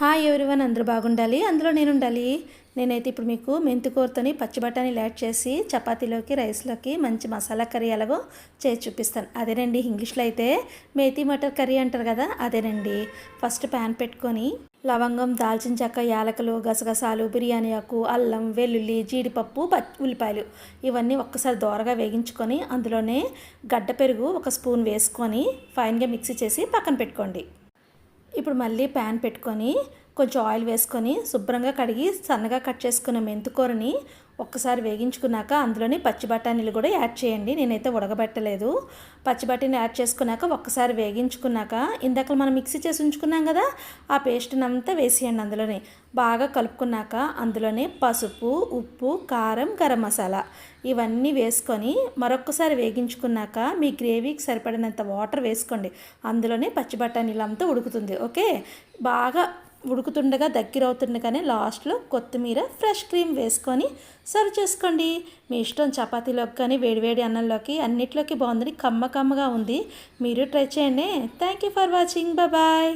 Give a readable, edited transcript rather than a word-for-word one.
Hi everyone, అందరూ బాగుండాలి, అందులో నేను ఉండాలి. నేనైతే ఇప్పుడు మీకు మెంతికూరతోని పచ్చి బఠానీలు యాడ్ చేసి చపాతీలోకి రైస్లోకి మంచి మసాలా కర్రీ ఎలాగో చేసి చూపిస్తాను. అదేనండి, ఇంగ్లీష్లో అయితే మేతి మటర్ కర్రీ అంటారు కదా, అదేనండి. ఫస్ట్ ప్యాన్ పెట్టుకొని లవంగం, దాల్చిన చెక్క, యాలకులు, గసగసాలు, బిర్యానీ ఆకు, అల్లం, వెల్లుల్లి, జీడిపప్పు, ఉల్లిపాయలు ఇవన్నీ ఒక్కసారి దోరగా వేగించుకొని అందులోనే గడ్డ పెరుగు ఒక స్పూన్ వేసుకొని ఫైన్గా మిక్సీ చేసి పక్కన పెట్టుకోండి. ఇప్పుడు మళ్ళీ ప్యాన్ పెట్టుకొని కొంచెం ఆయిల్ వేసుకొని శుభ్రంగా కడిగి సన్నగా కట్ చేసుకున్న మెంతికూరని ఒక్కసారి వేగించుకున్నాక అందులోని పచ్చి బఠానీలు కూడా యాడ్ చేయండి. నేనైతే ఉడకబెట్టలేదు. పచ్చి బఠానీ యాడ్ చేసుకున్నాక ఒక్కసారి వేగించుకున్నాక ఇందాక మనం మిక్సీ చేసి ఉంచుకున్నాం కదా, ఆ పేస్ట్ని అంతా వేసేయండి. అందులోనే బాగా కలుపుకున్నాక అందులోనే పసుపు, ఉప్పు, కారం, గరం మసాలా ఇవన్నీ వేసుకొని మరొక్కసారి వేగించుకున్నాక మీ గ్రేవీకి సరిపడినంత వాటర్ వేసుకోండి. అందులోనే పచ్చి బఠానీలు అంతా ఉడుకుతుంది. ఓకే, బాగా ఉడుకుతుండగా దగ్గర అవుతుండగానే లాస్ట్లో కొత్తిమీర, ఫ్రెష్ క్రీమ్ వేసుకొని సర్వ్ చేసుకోండి. మీ ఇష్టం, చపాతీలోకి కానీ వేడివేడి అన్నంలోకి అన్నిట్లోకి బాగుంది, కమ్మగా ఉంది. మీరు ట్రై చేయండి. Thank you for watching. Bye.